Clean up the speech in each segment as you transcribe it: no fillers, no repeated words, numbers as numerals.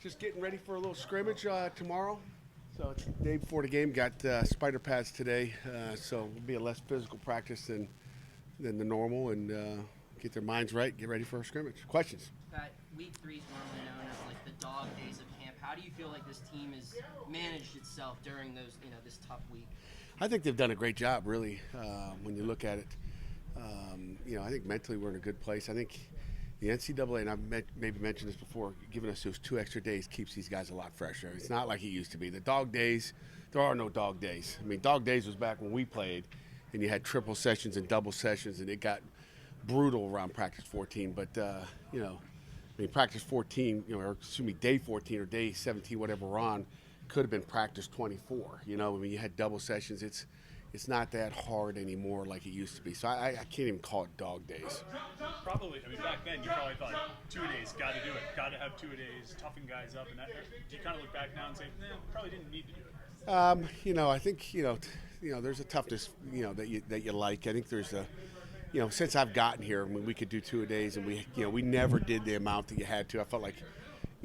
Just getting ready for a little scrimmage tomorrow. So it's the day before the game. Got spider pads today, so it'll be a less physical practice than the normal, and get their minds right. Get ready for a scrimmage. Questions? Pat, week 3 is normally known as like the dog days of camp. How do you feel like this team has managed itself during those, this tough week? I think they've done a great job, really. When you look at it, I think mentally we're in a good place. I think the NCAA, and I've maybe mentioned this before, giving us those 2 extra days keeps these guys a lot fresher. It's not like it used to be. The dog days, there are no dog days. I mean, dog days was back when we played, and you had triple sessions and double sessions, and it got brutal around practice 14. But, practice 14, or day 14 or day 17, whatever we're on, could have been practice 24. You had double sessions. It's not that hard anymore like it used to be. So I can't even call it dog days. Probably. Back then you probably thought 2 days, got to do it. Got to have 2 days, toughen guys up. And that, do you kind of look back now and say, probably didn't need to do it? I think there's a toughness that you like. I think there's a since I've gotten here, we could do 2 a days, and we never did the amount that you had to. I felt like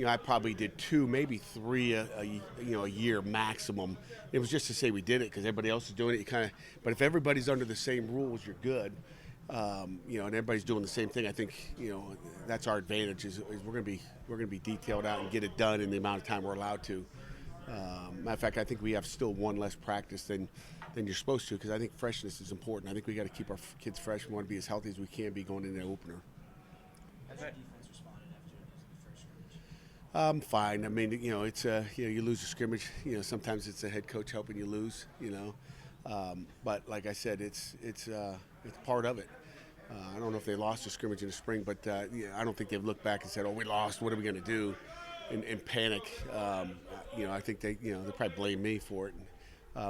I probably did 2, maybe 3 a year maximum. It was just to say we did it because everybody else is doing it. But if everybody's under the same rules, you're good. And everybody's doing the same thing. I think that's our advantage. Is we're going to be detailed out and get it done in the amount of time we're allowed to. Matter of fact, I think we have still 1 less practice than you're supposed to, because I think freshness is important. I think we got to keep our kids fresh. We want to be as healthy as we can be going into the opener. How's the defense responded after the first scrimmage? Fine. It's you lose a scrimmage. Sometimes it's the head coach helping you lose. But like I said, it's part of it. I don't know if they lost a scrimmage in the spring, but I don't think they've looked back and said, "Oh, we lost. What are we going to do?" And panic. I think they probably blame me for it.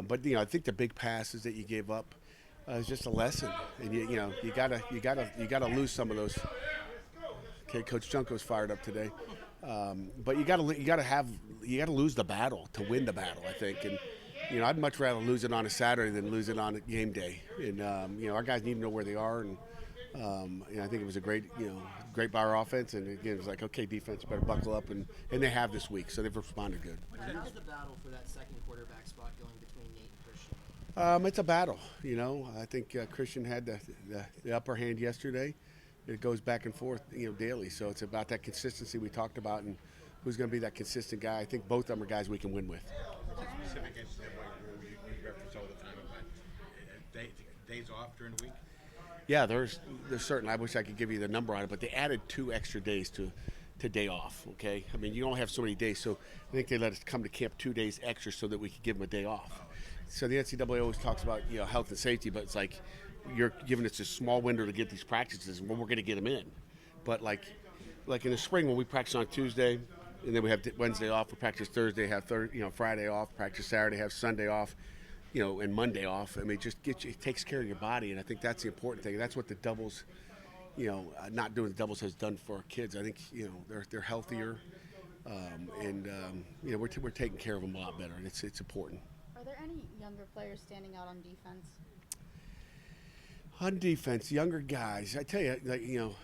But I think the big passes that you gave up is just a lesson, and you gotta lose some of those. Okay, Coach Junko's fired up today, but you gotta lose the battle to win the battle. I think, and I'd much rather lose it on a Saturday than lose it on a game day. And our guys need to know where they are, and I think it was a great by our offense. And again, it was like, okay, defense better buckle up, and they have this week, so they've responded good. How's the battle for that second quarterback spot going between Nate and Christian? It's a battle. I think Christian had the upper hand yesterday. It goes back and forth, daily. So it's about that consistency we talked about, and who's going to be that consistent guy. I think both of them are guys we can win with. Specific incident where you reference all the time about days off during the week? Yeah, there's certain. I wish I could give you the number on it, but they added 2 extra days to day off. Okay, you don't have so many days, so I think they let us come to camp 2 days extra so that we could give them a day off. So the NCAA always talks about health and safety, but it's like you're giving us a small window to get these practices, and we're going to get them in. But like in the spring when we practice on Tuesday, and then we have Wednesday off, we practice Thursday, have Friday off, practice Saturday, have Sunday off, and Monday off. It takes care of your body, and I think that's the important thing. That's what the doubles, not doing the doubles has done for our kids. I think they're healthier, and we're taking care of them a lot better, and it's important. Are there any younger players standing out on defense? On defense, younger guys. I tell you,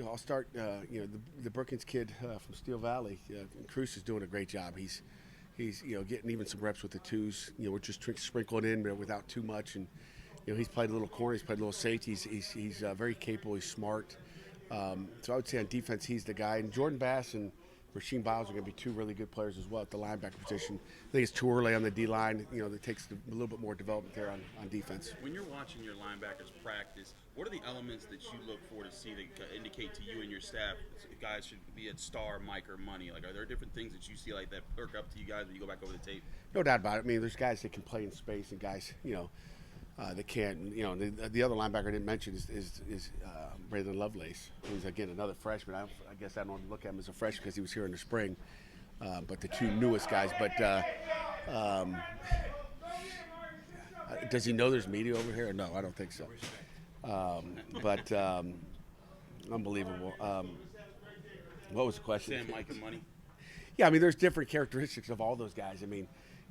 I'll start. The Brookings kid from Steel Valley, Cruz is doing a great job. He's getting even some reps with the twos. We're just sprinkling in, but without too much. And he's played a little corner. He's played a little safety. He's very capable. He's smart. So I would say on defense, he's the guy. And Jordan Bass and Rasheem Biles are going to be 2 really good players as well at the linebacker position. I think it's too early on the D-line. It takes a little bit more development there on defense. When you're watching your linebackers practice, what are the elements that you look for to see that indicate to you and your staff guys should be at star, Mike, or money? Are there different things that you see like that perk up to you guys when you go back over the tape? No doubt about it. There's guys that can play in space and guys, that can't. The other linebacker I didn't mention is Braylon Lovelace, who's again another freshman. I guess I don't look at him as a freshman because he was here in the spring. But the 2 newest guys. But does he know there's media over here? No, I don't think so. But unbelievable. What was the question? Sam, Mike, and money. Yeah, there's different characteristics of all those guys.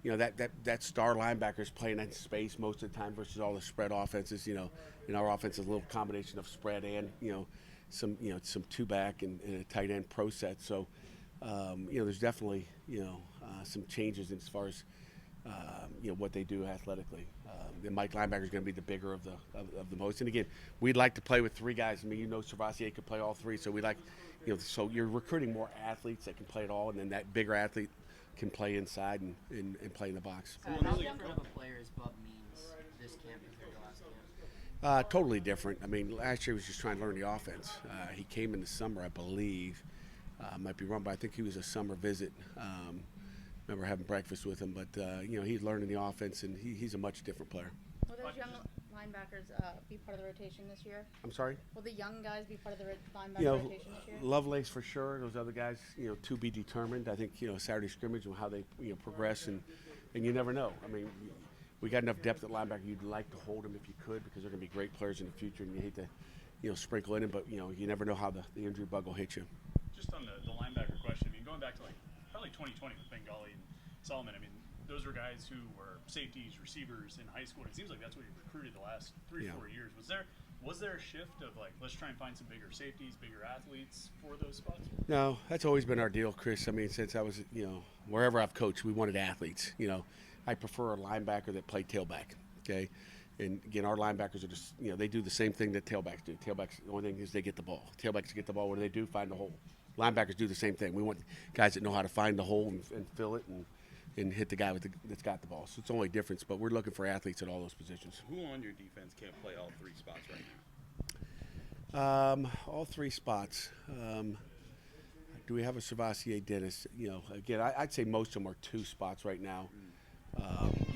That star linebacker is playing in space most of the time versus all the spread offenses. Our offense is a little combination of spread and some 2-back and a tight end pro set. So there's definitely some changes as far as what they do athletically. The Mike linebacker is going to be the bigger of the most. And again, we'd like to play with three guys. I mean, Servatier could play all three, so we like, so you're recruiting more athletes that can play it all, and then that bigger athlete can play inside and play in the box. How different of a player is Bub Means this camp compared to last camp? Totally different. I mean, last year he was just trying to learn the offense. He came in the summer, I believe. Might be wrong, but I think he was a summer visit. Remember having breakfast with him, but he's learning the offense, and he's a much different player. Will those young linebackers be part of the rotation this year? I'm sorry? Will the young guys be part of the linebacker rotation this year? Lovelace for sure. Those other guys, to be determined. I think Saturday scrimmage and how they progress, and you never know. I mean, we got enough depth at linebacker. You'd like to hold them if you could, because they're going to be great players in the future, and you hate to sprinkle in them, but you never know how the injury bug will hit you. Just on the linebacker question, I mean, going back to probably 2020 with Bengali and Solomon, I mean, those were guys who were safeties, receivers in high school. And it seems like that's what you recruited the last 3-4 years. Was there a shift of let's try and find some bigger safeties, bigger athletes for those spots? No, that's always been our deal, Chris. I mean, since I was wherever I've coached, we wanted athletes. I prefer a linebacker that played tailback. Okay. And again, our linebackers are just, they do the same thing that tailbacks do. Tailbacks, the only thing is they get the ball. Tailbacks get the ball. What do they do? Find the hole. Linebackers do the same thing. We want guys that know how to find the hole and fill it and hit the guy that's got the ball. So it's the only difference, but we're looking for athletes at all those positions. Who on your defense can't play all three spots right now? All three spots. Do we have a Servatier Dennis? Again, I'd say most of them are two spots right now.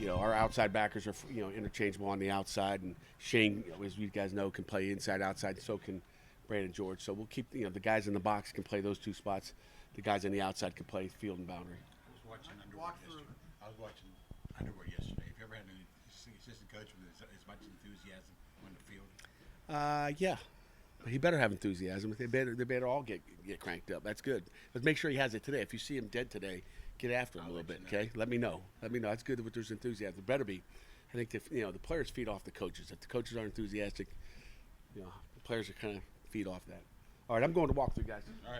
Our outside backers are interchangeable on the outside, and Shane, as you guys know, can play inside, outside. So can Brandon George. So we'll keep the guys in the box can play those two spots. The guys on the outside can play field and boundary. I was watching Underwood yesterday. Have you ever had an assistant coach with as much enthusiasm on the field? Yeah. He better have enthusiasm. They better all get cranked up. That's good. Let's make sure he has it today. If you see him dead today, get after him a little bit, okay? Let me know. That's good that there's enthusiasm. There better be. I think the players feed off the coaches. If the coaches aren't enthusiastic, the players are kind of feed off that. All right, I'm going to walk through, guys. All right.